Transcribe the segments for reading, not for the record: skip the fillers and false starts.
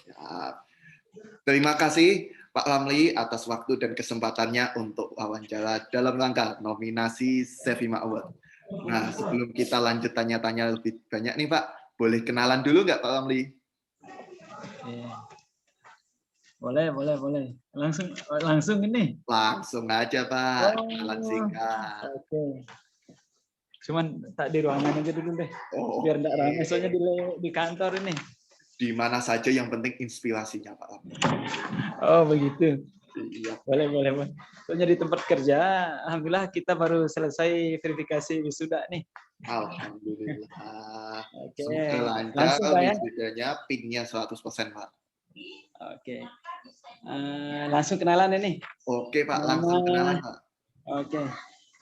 Siap. Terima kasih Pak Ramli atas waktu dan kesempatannya untuk wawancara dalam rangka nominasi Sevima Award. Nah, sebelum kita lanjut tanya-tanya lebih banyak nih Pak, boleh kenalan dulu nggak Pak Ramli? Boleh. Langsung ini. Langsung aja Pak, kenalan singkat. Oke. Cuman tak di ruangan aja dulu deh. Biar enggak ramai soalnya di kantor ini. Di mana saja yang penting inspirasinya Pak Ramli. Oh, begitu. Iya. Boleh. Soalnya di tempat kerja, alhamdulillah kita baru selesai verifikasi wisuda nih. Alhamdulillah. Oke. Semoga lancar Langsung Pak ya. wisudanya, PIN-nya 100% Pak. Oke. Langsung kenalan ini. Oke Pak, langsung kenalan Pak. Oke.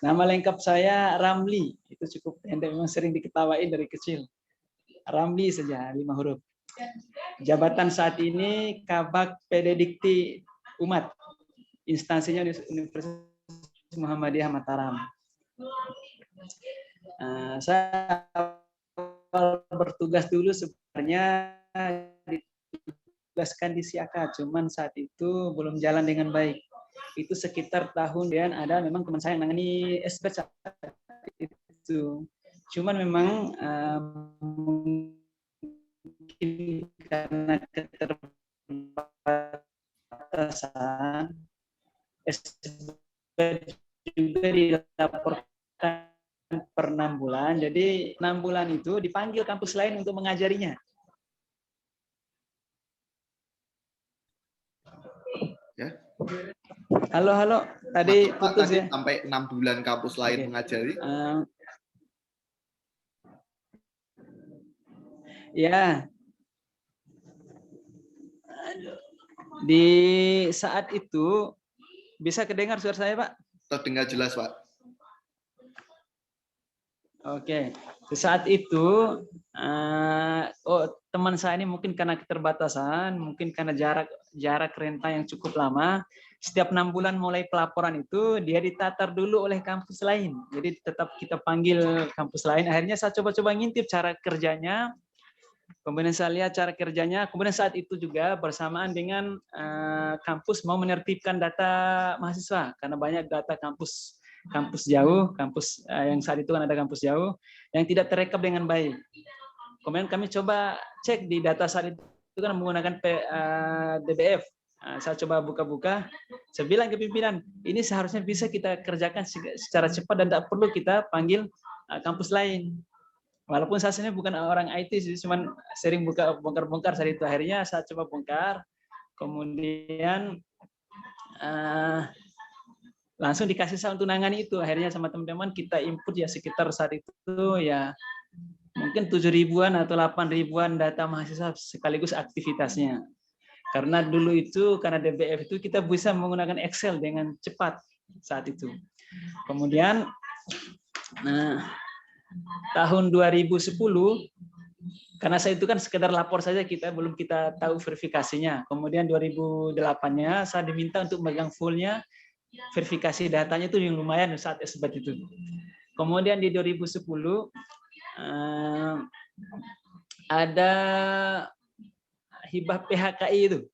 Nama lengkap saya Ramli. Itu cukup pendek, memang sering diketawain dari kecil. Ramli saja, 5 huruf. Jabatan saat ini Kabak PD Dikti Umat. Instansinya Universitas Muhammadiyah Mataram. Saya bertugas dulu sebenarnya ditugaskan di Siaka, cuman saat itu belum jalan dengan baik. Itu sekitar tahun dan ada memang teman saya yang nangani SP itu. Cuman memang mungkin karena keterbatasan juga dilaporkan per 6 bulan. Jadi 6 bulan itu dipanggil kampus lain untuk mengajarinya. Ya. Halo. Tadi putus ya. Sampai 6 bulan kampus lain mengajari. Ya. Di saat itu bisa kedengar suara saya, Pak? Terdengar jelas, Pak. Oke. Di saat itu teman saya ini mungkin karena keterbatasan, mungkin karena jarak rentang yang cukup lama, setiap 6 bulan mulai pelaporan itu dia ditatar dulu oleh kampus lain. Jadi tetap kita panggil kampus lain. Akhirnya saya coba-coba ngintip cara kerjanya. Kemudian saya lihat cara kerjanya. Kemudian saat itu juga bersamaan dengan kampus mau menertibkan data mahasiswa karena banyak data kampus jauh, kampus yang saat itu kan ada kampus jauh yang tidak terekam dengan baik. Kemudian kami coba cek di data saat itu kan menggunakan DBF. Saya coba buka-buka. Saya bilang ke pimpinan, ini seharusnya bisa kita kerjakan secara cepat dan tidak perlu kita panggil kampus lain. Walaupun saya sendiri bukan orang IT, cuma sering bongkar-bongkar saat itu. Akhirnya saya coba bongkar, kemudian langsung dikasih saya untuk nangani itu. Akhirnya sama teman-teman kita input ya sekitar saat itu ya mungkin 7.000-an atau 8.000-an data mahasiswa sekaligus aktivitasnya. Karena dulu itu, karena DBF itu kita bisa menggunakan Excel dengan cepat saat itu. Kemudian, tahun 2010, karena saya itu kan sekedar lapor saja, belum kita tahu verifikasinya. Kemudian 2008-nya saya diminta untuk megang full-nya, verifikasi datanya itu yang lumayan saat S-BAT itu. Kemudian di 2010 ada hibah PHKI itu.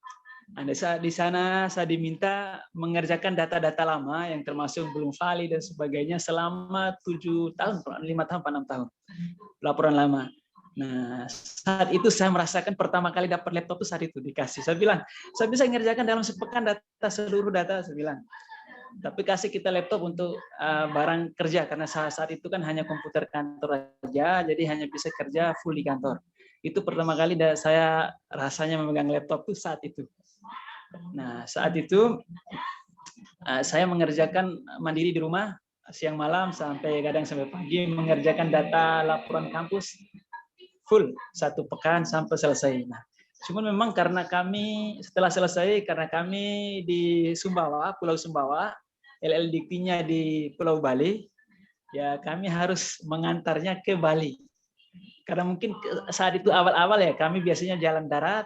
Di sana saya diminta mengerjakan data-data lama yang termasuk belum valid dan sebagainya selama 7 tahun, 5 tahun, 6 tahun. Laporan lama. Nah, saat itu saya merasakan pertama kali dapat laptop itu saat itu dikasih. Saya bilang, saya bisa mengerjakan dalam sepekan seluruh data, saya bilang. Tapi kasih kita laptop untuk barang kerja, karena saat itu kan hanya komputer kantor aja, jadi hanya bisa kerja full di kantor. Itu pertama kali saya rasanya memegang laptop itu saat itu. Nah, saat itu saya mengerjakan mandiri di rumah, siang malam sampai kadang sampai pagi, mengerjakan data laporan kampus full 1 pekan sampai selesai. Nah, cuman memang karena kami setelah selesai, karena kami di Sumbawa, Pulau Sumbawa, LLDP-nya di Pulau Bali, ya kami harus mengantarnya ke Bali. Karena mungkin saat itu awal-awal ya kami biasanya jalan darat,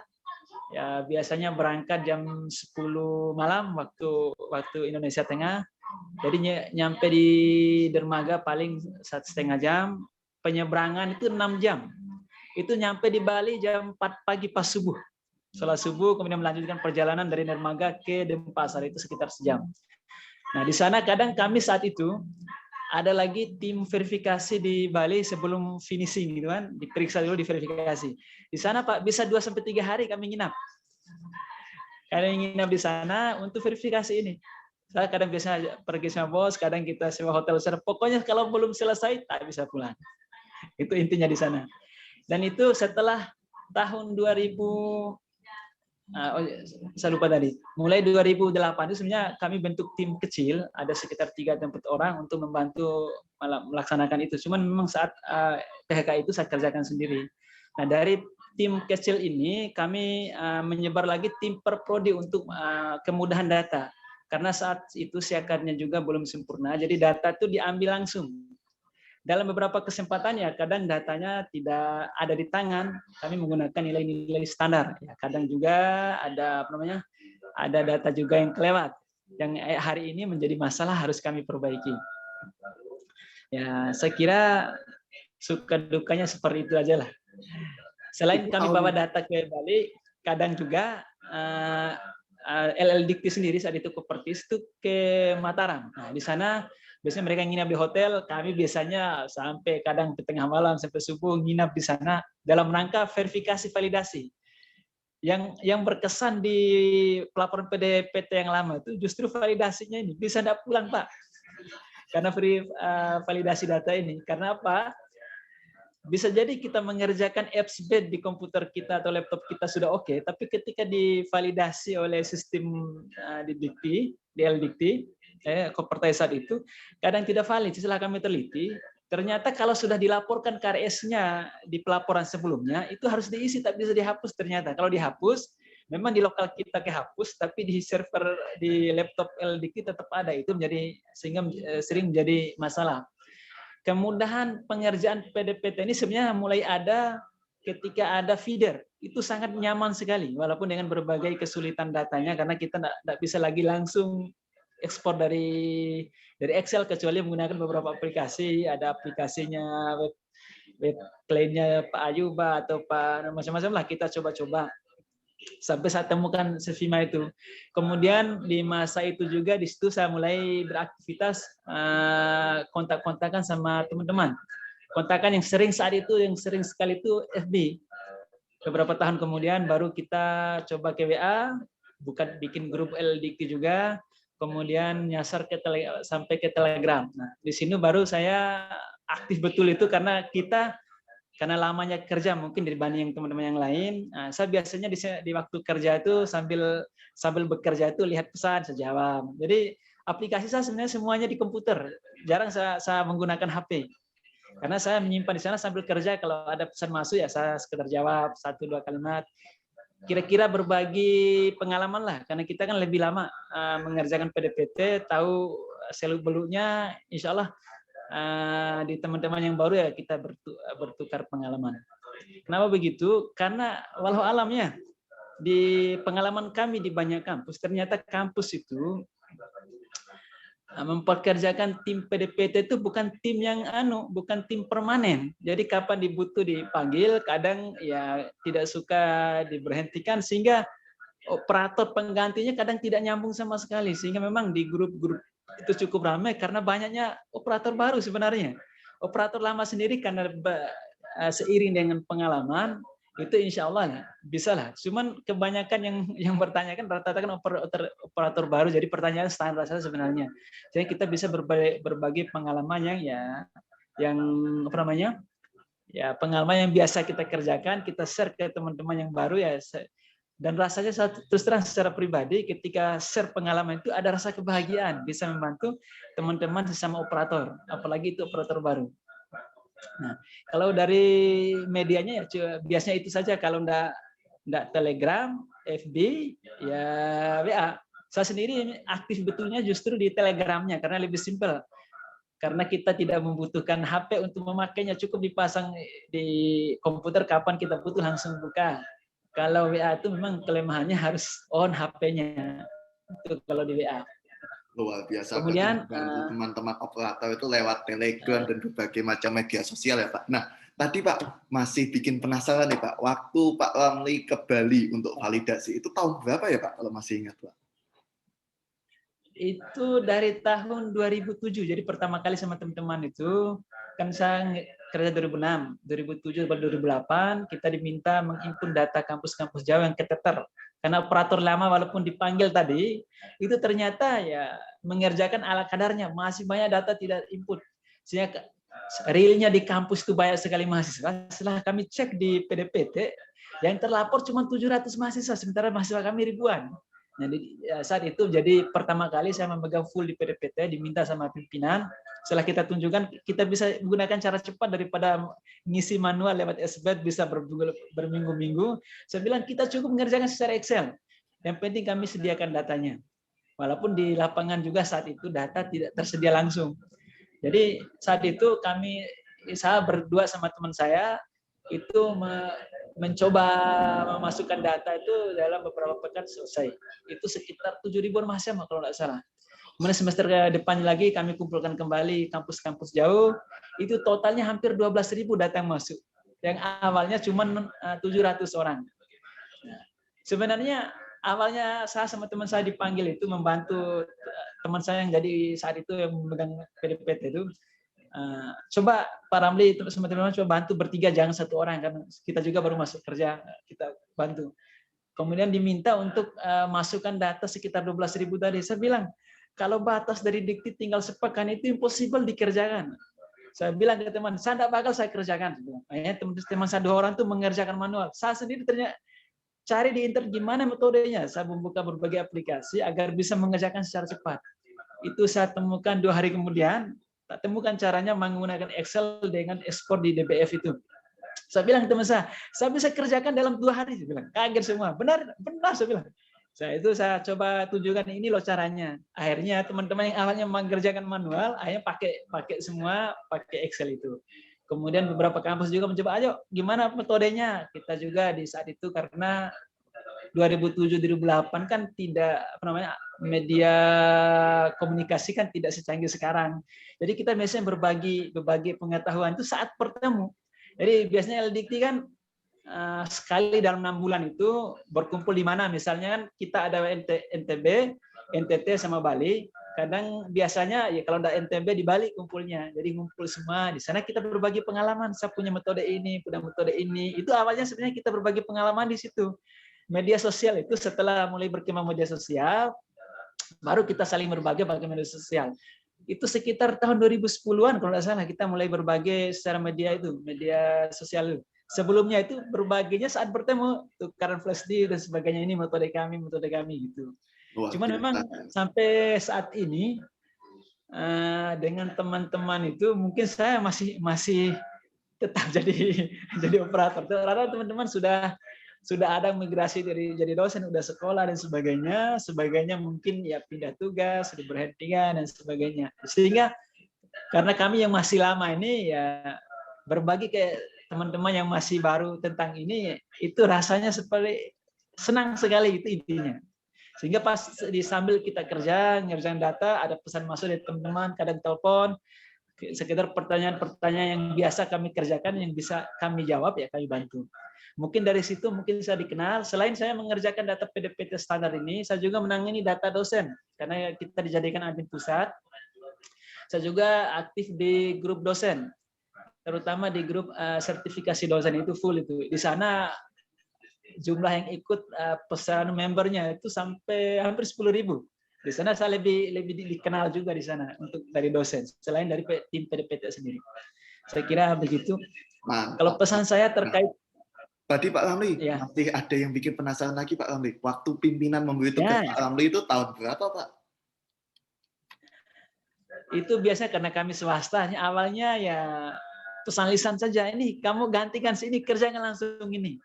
ya biasanya berangkat jam 10 malam waktu Indonesia Tengah. Jadi nyampe di dermaga paling 1,5 jam, penyeberangan itu 6 jam. Itu nyampe di Bali jam 4 pagi pas subuh. sholat subuh, kemudian melanjutkan perjalanan dari Dermaga ke Denpasar, itu sekitar sejam. Nah, di sana kadang kami saat itu ada lagi tim verifikasi di Bali sebelum finishing gitu kan, diperiksa dulu, diverifikasi. Di sana Pak bisa 2-3 hari kami nginap. Kadang nginap di sana untuk verifikasi ini. Saya kadang biasa pergi sama bos, kadang kita sewa hotel. Pokoknya kalau belum selesai tak bisa pulang. Itu intinya di sana. Dan itu setelah tahun 2000, saya lupa tadi. Mulai 2008 itu sebenarnya kami bentuk tim kecil, ada sekitar 3-4 orang untuk membantu melaksanakan itu. Cuman memang saat PHK itu saya kerjakan sendiri. Nah, dari tim kecil ini kami menyebar lagi tim per prodi untuk kemudahan data. Karena saat itu siakarnya juga belum sempurna, jadi data itu diambil langsung. Dalam beberapa kesempatan ya kadang datanya tidak ada di tangan, kami menggunakan nilai-nilai standar. Ya, kadang juga ada ada data juga yang kelewat, yang hari ini menjadi masalah harus kami perbaiki. Ya, saya kira suka dukanya seperti itu aja lah. Selain kami bawa data ke Bali, kadang juga LLDikti sendiri saat itu Kopertis itu ke Mataram. Nah, di sana biasanya mereka nginap di hotel, kami biasanya sampai kadang ke tengah malam sampai subuh nginap di sana dalam rangka verifikasi validasi. Yang berkesan di pelaporan PDPT yang lama itu justru validasinya ini bisa tidak pulang Pak, karena validasi data ini. Karena apa? Bisa jadi kita mengerjakan apps bed di komputer kita atau laptop kita sudah oke, tapi ketika divalidasi oleh sistem di LDikti, Kopertais saat itu, kadang tidak valid. Setelah kami teliti, ternyata kalau sudah dilaporkan KRS-nya di pelaporan sebelumnya, itu harus diisi, tak bisa dihapus ternyata. Kalau dihapus, memang di lokal kita kehapus, tapi di server di laptop LDikti tetap ada. Itu sehingga sering menjadi masalah. Kemudahan pengerjaan PDPT ini sebenarnya mulai ada ketika ada feeder. Itu sangat nyaman sekali, walaupun dengan berbagai kesulitan datanya, karena kita tidak bisa lagi langsung ekspor dari Excel, kecuali menggunakan beberapa aplikasi. Ada aplikasinya web client-nya Pak Ayuba atau Pak macam-macam lah, kita coba-coba sampai saya temukan Sevima itu. Kemudian di masa itu juga di situ saya mulai beraktivitas kontak-kontakan sama teman-teman. Kontakan yang sering saat itu, yang sering sekali itu FB. Beberapa tahun kemudian baru kita coba ke WA, bikin grup LDikti juga, kemudian nyasar sampai ke Telegram. Nah, di sini baru saya aktif betul itu karena lamanya kerja mungkin dibanding teman-teman yang lain. Nah, saya biasanya di waktu kerja itu sambil bekerja itu lihat pesan, saya jawab. Jadi aplikasi saya sebenarnya semuanya di komputer. Jarang saya menggunakan HP. Karena saya menyimpan di sana sambil kerja, kalau ada pesan masuk ya saya sekedar jawab 1-2 kalimat. Kira-kira berbagi pengalaman lah, karena kita kan lebih lama mengerjakan PDPT, tahu seluk-beluknya, insya Allah di teman-teman yang baru ya kita bertukar pengalaman. Kenapa begitu? Karena walau alamnya di pengalaman kami di banyak kampus, ternyata kampus itu mempekerjakan tim PDPT itu bukan tim yang bukan tim permanen. Jadi kapan dibutuh dipanggil, kadang ya tidak suka diberhentikan, sehingga operator penggantinya kadang tidak nyambung sama sekali, sehingga memang di grup-grup itu cukup ramai karena banyaknya operator baru sebenarnya. Operator lama sendiri karena seiring dengan pengalaman itu insya Allah bisa lah. Cuman kebanyakan yang bertanya kan rata-rata kan operator baru, jadi pertanyaan standar saja sebenarnya. Jadi kita bisa berbagi pengalaman yang pengalaman yang biasa kita kerjakan, kita share ke teman-teman yang baru ya. Dan rasanya terus terang secara pribadi ketika share pengalaman itu ada rasa kebahagiaan bisa membantu teman-teman sesama operator, apalagi itu operator baru. Nah, kalau dari medianya ya biasanya itu saja, kalau enggak Telegram, FB, ya WA. Saya sendiri aktif betulnya justru di Telegramnya karena lebih simpel. Karena kita tidak membutuhkan HP untuk memakainya, cukup dipasang di komputer, kapan kita butuh langsung buka. Kalau WA itu memang kelemahannya harus on HP-nya. Itu kalau di WA. Luar biasa, berarti Kemudian membantu teman-teman operator itu lewat Telegram dan berbagai macam media sosial ya Pak. Nah, tadi Pak masih bikin penasaran nih Pak, waktu Pak Ramli ke Bali untuk validasi, itu tahun berapa ya Pak kalau masih ingat Pak? itu dari tahun 2007. Jadi pertama kali sama teman-teman itu kan saya kerja 2006, 2007 sampai 2008 kita diminta menginput data kampus-kampus Jawa yang keteter. Karena operator lama walaupun dipanggil tadi itu ternyata ya mengerjakan ala kadarnya, masih banyak data tidak input. Sehingga realnya di kampus itu banyak sekali mahasiswa. Setelah kami cek di PDPT yang terlapor cuma 700 mahasiswa, sementara mahasiswa kami ribuan. Jadi saat itu jadi pertama kali saya memegang full di PDPT, diminta sama pimpinan. Setelah kita tunjukkan, kita bisa menggunakan cara cepat daripada ngisi manual lewat SBET bisa berminggu-minggu. Saya bilang kita cukup mengerjakan secara Excel. Yang penting kami sediakan datanya. Walaupun di lapangan juga saat itu data tidak tersedia langsung. Jadi saat itu saya berdua sama teman saya itu mencoba memasukkan data itu dalam beberapa pekan selesai. Itu sekitar 7.000 mahasiswa kalau tidak salah. Kemudian semester depan lagi kami kumpulkan kembali kampus-kampus jauh, itu totalnya hampir 12.000 data yang masuk. Yang awalnya cuma 700 orang. Nah, sebenarnya awalnya saya sama teman saya dipanggil itu membantu teman saya yang jadi saat itu yang memegang PDPT itu. Coba Pak Ramli sama teman-teman coba bantu bertiga, jangan satu orang karena kita juga baru masuk kerja, kita bantu. Kemudian diminta untuk masukkan data sekitar 12.000 tadi. Saya bilang kalau batas dari dikti tinggal sepekan itu impossible dikerjakan. Saya bilang ke teman, saya tidak bakal saya kerjakan. Teman saya 2 orang tuh mengerjakan manual. Saya sendiri ternyata cari di internet gimana metodenya. Saya membuka berbagai aplikasi agar bisa mengerjakan secara cepat. Itu saya temukan 2 hari kemudian. Tak temukan caranya menggunakan Excel dengan ekspor di DBF itu. Saya bilang ke teman saya bisa kerjakan dalam 2 hari. Saya bilang, kaget semua. Benar, benar saya bilang. Saya coba tunjukkan ini loh caranya. Akhirnya teman-teman yang awalnya mengerjakan manual, akhirnya pakai semua pakai Excel itu. Kemudian beberapa kampus juga mencoba, ayo gimana metodenya? Kita juga di saat itu karena 2007-2008 kan tidak media komunikasi kan tidak secanggih sekarang. Jadi kita biasanya berbagi pengetahuan itu saat bertemu. Jadi biasanya LDikti kan sekali dalam 6 bulan itu berkumpul di mana, misalnya kan kita ada NTB, NTT sama Bali. Kadang biasanya ya kalau ada NTB di Bali kumpulnya, jadi ngumpul semua di sana kita berbagi pengalaman. Saya punya metode ini, punya metode ini. Itu awalnya sebenarnya kita berbagi pengalaman di situ. Media sosial itu setelah mulai berkembang media sosial, baru kita saling berbagi pakai media sosial. Itu sekitar tahun 2010-an kalau tidak salah kita mulai berbagi secara media itu, media sosial. Sebelumnya itu berbaginya saat bertemu, tukaran flash disk dan sebagainya, ini metode kami gitu. Cuman memang sampai saat ini dengan teman-teman itu mungkin saya masih tetap jadi operator. Karena teman-teman sudah ada migrasi dari jadi dosen, udah sekolah dan sebagainya mungkin ya pindah tugas, diberhentikan dan sebagainya. Sehingga karena kami yang masih lama ini ya berbagi ke teman-teman yang masih baru tentang ini, itu rasanya seperti senang sekali, itu intinya. Sehingga pas sambil kita kerja, ngerjain data, ada pesan masuk dari teman-teman, kadang telepon, sekedar pertanyaan-pertanyaan yang biasa kami kerjakan, yang bisa kami jawab, ya kami bantu. Mungkin dari situ mungkin saya dikenal. Selain saya mengerjakan data PDPT standar ini, saya juga menangani data dosen. Karena kita dijadikan admin pusat, saya juga aktif di grup dosen. Terutama di grup sertifikasi dosen itu full itu. Di sana jumlah yang ikut pesan membernya itu sampai hampir 10.000. Di sana saya lebih dikenal juga di sana untuk dari dosen, selain dari tim PDPT sendiri. Saya kira begitu. Kalau pesan saya terkait tadi Pak Ramli, ya, masih ada yang bikin penasaran lagi Pak Ramli. Waktu pimpinan memberi tugas Pak Ramli itu tahun berapa Pak? Itu biasanya karena kami swasta, awalnya ya pesan lisan saja, ini kamu gantikan sini, kerjakan langsung ini.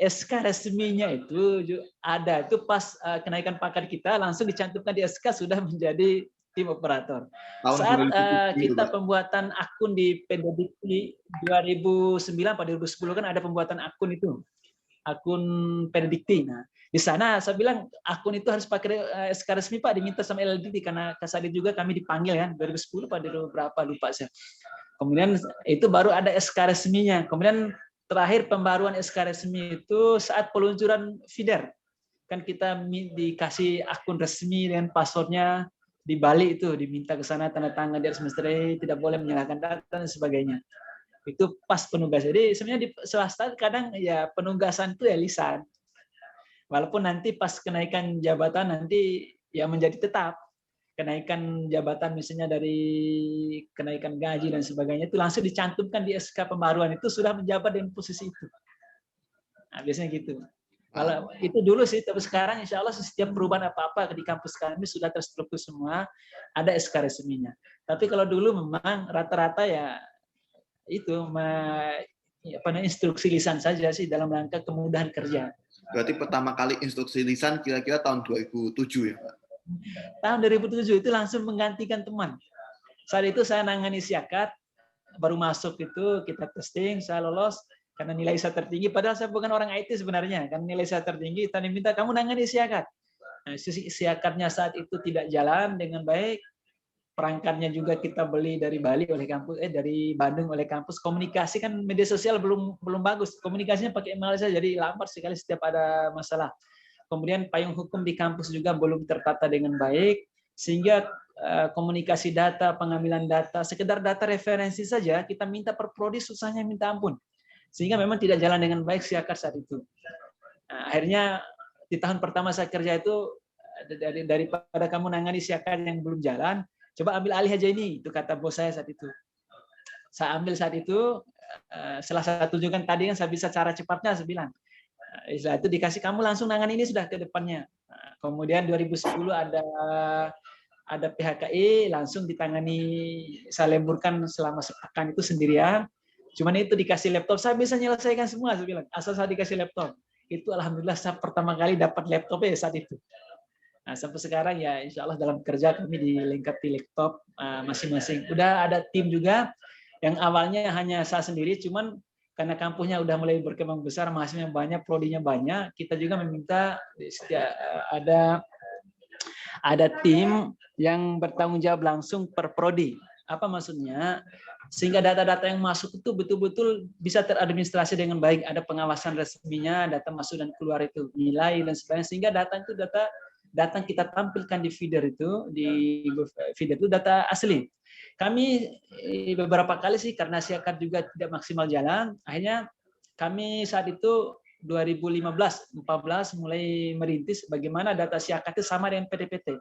SK resminya itu ada, itu pas kenaikan pangkat kita langsung dicantumkan di SK sudah menjadi tim operator. Saat kita pembuatan akun di PDDikti 2009 pada 2010 kan ada pembuatan akun itu. akun Penedikti. Nah, di sana saya bilang akun itu harus pakai SK resmi Pak, diminta sama LLDT karena saat itu juga kami dipanggil kan 2010 pada berapa lupa saya. Kemudian itu baru ada SK resminya. Kemudian terakhir pembaruan SK resmi itu saat peluncuran feeder. Kan kita dikasih akun resmi dengan passwordnya di Bali itu diminta ke sana tanda tangan di atas meterai, tidak boleh menyalahkan data dan sebagainya. Itu pas penugas. Jadi sebenarnya di swasta kadang ya penugasan itu ya lisan. Walaupun nanti pas kenaikan jabatan nanti ya menjadi tetap. Kenaikan jabatan misalnya dari kenaikan gaji dan sebagainya itu langsung dicantumkan di SK pembaruan itu sudah menjabat dengan posisi itu. Nah, biasanya gitu. Kalau itu dulu sih, tapi sekarang insya Allah setiap perubahan apa-apa di kampus kami sudah terstruktur semua, ada SK resminya. Tapi kalau dulu memang rata-rata ya itu instruksi lisan saja sih dalam rangka kemudahan kerja. Berarti pertama kali instruksi lisan kira-kira tahun 2007 ya, Pak? Tahun 2007 itu langsung menggantikan teman. Saat itu saya nangani siakat, baru masuk itu kita testing, saya lolos karena nilai saya tertinggi. Padahal saya bukan orang IT sebenarnya, karena nilai saya tertinggi. Tadi minta kamu nangani siakat. Nah, siakatnya saat itu tidak jalan dengan baik. Perangkatnya juga kita beli dari Bali oleh kampus, dari Bandung oleh kampus. Komunikasi kan media sosial belum bagus. Komunikasinya pakai email saja, jadi lambat sekali setiap ada masalah. Kemudian payung hukum di kampus juga belum tertata dengan baik, sehingga komunikasi data, pengambilan data, sekedar data referensi saja kita minta per prodi susahnya minta ampun. Sehingga memang tidak jalan dengan baik siakat saat itu. Nah, akhirnya di tahun pertama saya kerja itu daripada kamu nangani siakat yang belum jalan, coba ambil alih aja ini, itu kata bos saya saat itu. Saya ambil saat itu, salah satu juga tadi yang saya bisa cara cepatnya, saya bilang. Setelah itu dikasih kamu langsung nangani ini sudah ke depannya. Kemudian 2010 ada PHKI langsung ditangani, saya lemburkan selama sepekan itu sendirian. Cuman itu dikasih laptop, saya bisa menyelesaikan semua, saya bilang. Asal saya dikasih laptop. Itu alhamdulillah saya pertama kali dapat laptop saat itu. Nah, sampai sekarang ya insya Allah dalam kerja kami dilengkapi laptop masing-masing. Udah ada tim juga yang awalnya hanya saya sendiri, cuman karena kampusnya udah mulai berkembang besar, mahasiswanya banyak, prodinya banyak, kita juga meminta ada tim yang bertanggung jawab langsung per prodi. Apa maksudnya? Sehingga data-data yang masuk itu betul-betul bisa teradministrasi dengan baik, ada pengawasan resminya, data masuk dan keluar itu, nilai dan sebagainya, sehingga data itu data kita tampilkan di feeder itu data asli. Kami beberapa kali sih karena siakat juga tidak maksimal jalan, akhirnya kami saat itu 2015-14 mulai merintis bagaimana data siakat itu sama dengan PDPT.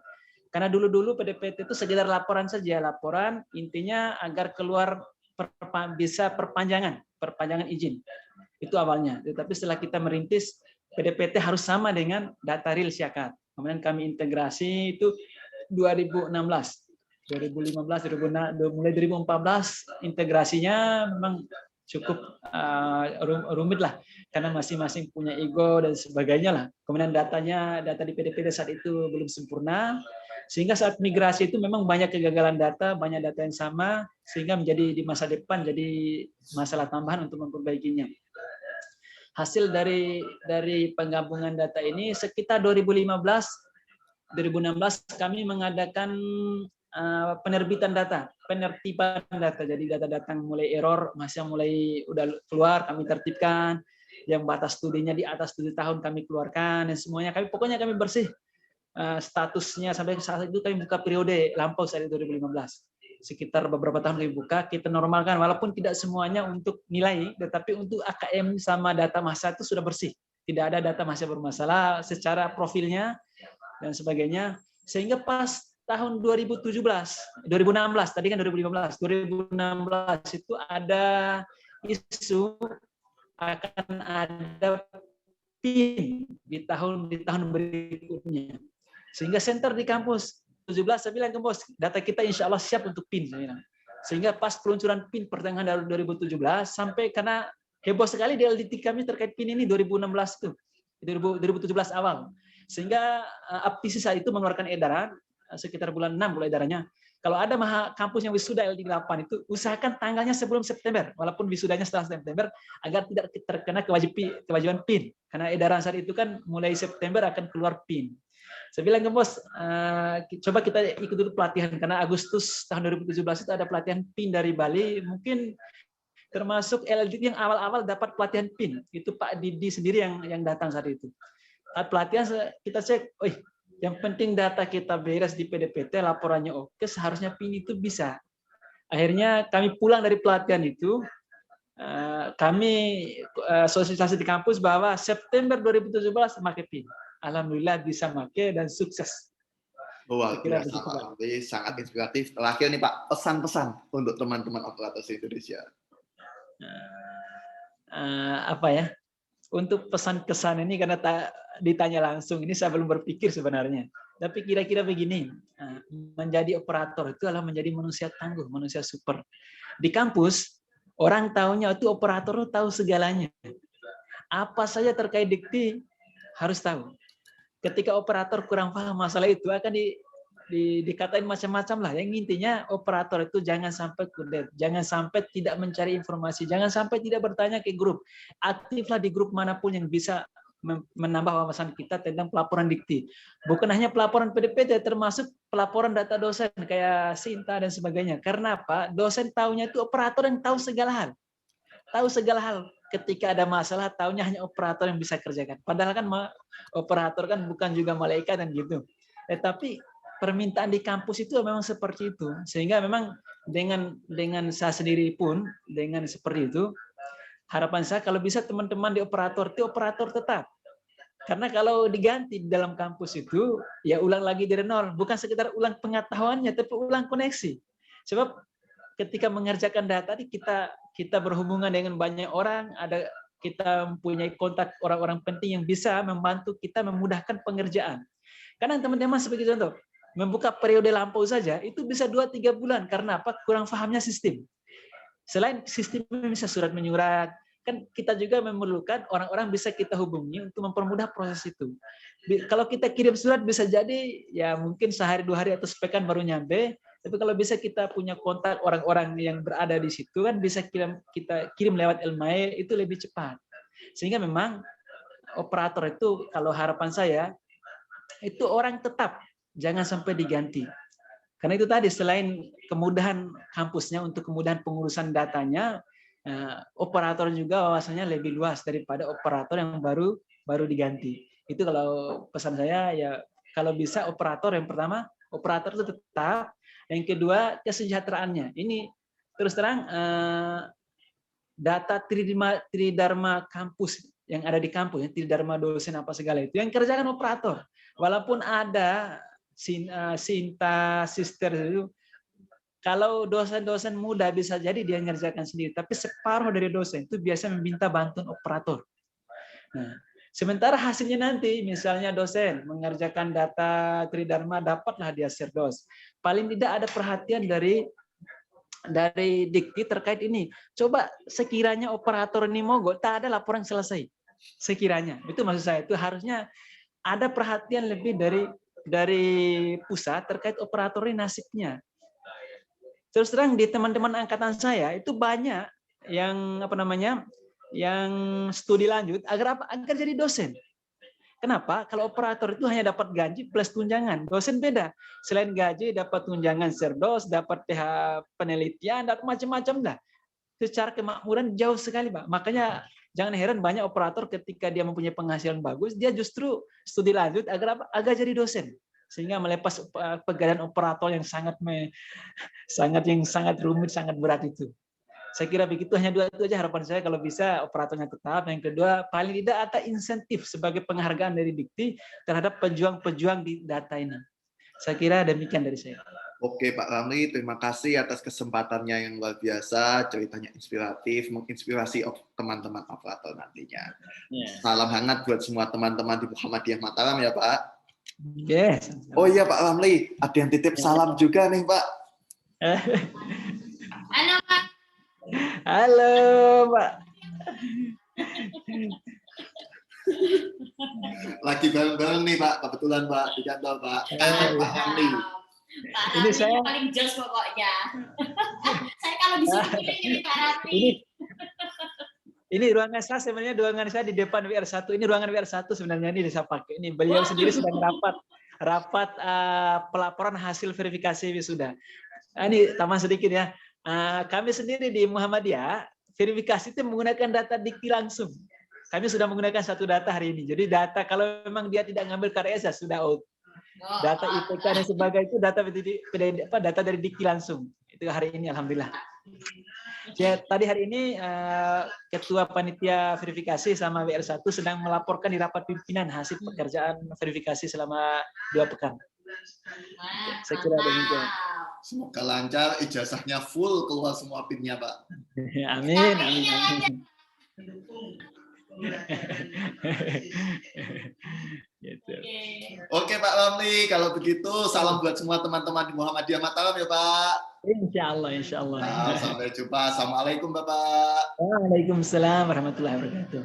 Karena dulu PDPT itu sekedar laporan saja, laporan intinya agar keluar bisa perpanjangan izin. Itu awalnya. Tetapi setelah kita merintis, PDPT harus sama dengan data real siakat. Kemudian kami integrasi itu 2016. 2015, mulai 2014 integrasinya memang cukup rumit lah karena masing-masing punya ego dan sebagainya lah. Kemudian data di PDPT saat itu belum sempurna sehingga saat migrasi itu memang banyak kegagalan data, banyak data yang sama sehingga menjadi di masa depan jadi masalah tambahan untuk memperbaikinya. Hasil dari penggabungan data ini sekitar 2015-2016 kami mengadakan penerbitan data, penertiban data. Jadi data-data yang mulai error, masih mulai udah keluar kami tertibkan, yang batas studinya di atas 7 tahun kami keluarkan dan semuanya pokoknya kami bersih. Statusnya sampai saat itu kami buka periode lampau saat 2015. Sekitar beberapa tahun kami buka, kita normalkan walaupun tidak semuanya untuk nilai, tetapi untuk AKM sama data massa itu sudah bersih. Tidak ada data massa bermasalah secara profilnya dan sebagainya. Sehingga pas tahun 2016 tadi kan 2016 itu ada isu akan ada PIN di tahun berikutnya, sehingga center di kampus 17 saya bilang ke bos, data kita insya Allah siap untuk PIN, saya bilang. Sehingga pas peluncuran PIN pertengahan 2017 sampai karena heboh sekali di LDT kami terkait PIN ini 2016 itu 2017 awal, sehingga APTISI saat itu mengeluarkan edaran sekitar bulan 6 mulai edarannya. Kalau ada kampus yang wisuda LD8 itu usahakan tanggalnya sebelum September, walaupun wisudanya setelah September, agar tidak terkena kewajiban PIN. Karena edaran saat itu kan mulai September akan keluar PIN. Saya bilang ke bos, coba kita ikut dulu pelatihan, karena Agustus tahun 2017 itu ada pelatihan PIN dari Bali, mungkin termasuk LD yang awal-awal dapat pelatihan PIN. Itu Pak Didi sendiri yang datang saat itu. Saat pelatihan kita cek, yang penting data kita beres di PDPT, laporannya oke, seharusnya PIN itu bisa. Akhirnya kami pulang dari pelatihan itu, kami sosialisasi di kampus bahwa September 2017 pakai PIN. Alhamdulillah bisa pakai dan sukses. Luar biasa, Pak Ramli, sangat inspiratif. Terakhir nih Pak, pesan-pesan untuk teman-teman operator Indonesia. Apa ya? Untuk pesan kesan ini karena ditanya langsung, ini saya belum berpikir sebenarnya. Tapi kira-kira begini, menjadi operator itu adalah menjadi manusia tangguh, manusia super. Di kampus, orang tahunya itu operator itu tahu segalanya. Apa saja terkait dikti harus tahu. Ketika operator kurang paham masalah itu akan dikatain macam-macam lah. Yang intinya operator itu jangan sampai kudet, jangan sampai tidak mencari informasi, jangan sampai tidak bertanya ke grup. Aktiflah di grup manapun yang bisa menambah wawasan kita tentang pelaporan dikti. Bukan hanya pelaporan PDPT, termasuk pelaporan data dosen kayak Sinta dan sebagainya. Karena apa? Dosen tahunya itu operator yang tahu segala hal. Tahu segala hal. Ketika ada masalah, tahunya hanya operator yang bisa kerjakan. Padahal kan operator kan bukan juga malaikat dan gitu. Tapi permintaan di kampus itu memang seperti itu. Sehingga memang dengan saya sendiri pun, dengan seperti itu, harapan saya kalau bisa teman-teman di operator itu operator tetap. Karena kalau diganti di dalam kampus itu, ya ulang lagi dari nol. Bukan sekedar ulang pengetahuannya, tapi ulang koneksi. Sebab ketika mengerjakan data kita berhubungan dengan banyak orang, kita mempunyai kontak orang-orang penting yang bisa membantu kita memudahkan pengerjaan. Kadang teman-teman sebagai contoh, membuka periode lampau saja itu bisa 2-3 bulan karena apa? Kurang pahamnya sistem. Selain sistem bisa surat menyurat, kan kita juga memerlukan orang-orang bisa kita hubungi untuk mempermudah proses itu. Kalau kita kirim surat bisa jadi ya mungkin sehari 2 hari atau sepekan baru nyampe. Tapi kalau bisa kita punya kontak orang-orang yang berada di situ kan bisa kita kirim lewat email itu lebih cepat. Sehingga memang operator itu kalau harapan saya itu orang tetap, jangan sampai diganti. Karena itu tadi selain kemudahan kampusnya untuk kemudahan pengurusan datanya, operator juga wawasannya lebih luas daripada operator yang baru diganti. Itu kalau pesan saya ya kalau bisa operator yang pertama operator itu tetap. Yang kedua, kesejahteraannya. Ini terus terang data Tridharma kampus yang ada di kampus, ya, Tridharma dosen apa segala itu, yang kerjakan operator. Walaupun ada Sinta, Sister itu, kalau dosen-dosen muda bisa jadi dia ngerjakan sendiri, tapi separuh dari dosen itu biasa meminta bantuan operator. Nah, sementara hasilnya nanti, misalnya dosen mengerjakan data Tridharma, dapatlah dia Serdos. Paling tidak ada perhatian dari dikti terkait ini. Coba sekiranya operator ini mogok, tak ada laporan selesai. Sekiranya, itu maksud saya, itu harusnya ada perhatian lebih dari pusat terkait operator ini nasibnya. Terus terang di teman-teman angkatan saya itu banyak yang yang studi lanjut agar jadi dosen. Kenapa? Kalau operator itu hanya dapat gaji plus tunjangan, dosen beda. Selain gaji dapat tunjangan Serdos, dapat TH penelitian, dapat macam-macam dah. Secara kemakmuran jauh sekali, Pak. Makanya jangan heran banyak operator ketika dia mempunyai penghasilan bagus, dia justru studi lanjut agar jadi dosen. Sehingga melepas pekerjaan operator yang sangat rumit, sangat berat itu. Saya kira begitu, hanya 2 itu aja harapan saya kalau bisa operatornya tetap. Yang kedua, paling tidak ada insentif sebagai penghargaan dari Dikti terhadap pejuang-pejuang di data ini. Saya kira demikian dari saya. Oke Pak Ramli, terima kasih atas kesempatannya yang luar biasa, ceritanya inspiratif, menginspirasi teman-teman operator nantinya. Salam hangat buat semua teman-teman di Muhammadiyah Mataram ya Pak. Yes. Oh iya Pak Ramli, ada yang titip salam juga nih Pak. Halo Pak. Halo Pak. Lagi bareng-bareng nih Pak, kebetulan Pak di kantor Pak. Pak Ramli. Pak Ini Ramli saya- paling jos pokoknya. Saya kalau disuruh pilih jadi Pak Ramli. Ini ruangan saya sebenarnya ruangan saya di depan WR1. Ini ruangan WR1 sebenarnya ini saya pakai. Ini beliau sendiri sedang rapat pelaporan hasil verifikasi wisuda. Ini tambah sedikit ya. Kami sendiri di Muhammadiyah verifikasi itu menggunakan data dikti langsung. Kami sudah menggunakan satu data hari ini. Jadi data kalau memang dia tidak ngambil KRS ya sudah out. Data IPK dan sebagainya itu data dari dikti langsung. Itu hari ini alhamdulillah. Ya, tadi hari ini Ketua Panitia Verifikasi sama WR1 sedang melaporkan di rapat pimpinan hasil pekerjaan verifikasi selama 2 pekan. Saya kira demikian. Semoga lancar, ijazahnya full keluar semua PIN-nya, Pak. Amin, amin, amin. Gitu. Oke Pak Ramli, kalau begitu salam buat semua teman-teman di Muhammadiyah Mataram ya Pak. Insya Allah, insya Allah. Nah, sampai jumpa. Assalamualaikum Bapak. Waalaikumsalam warahmatullahi wabarakatuh.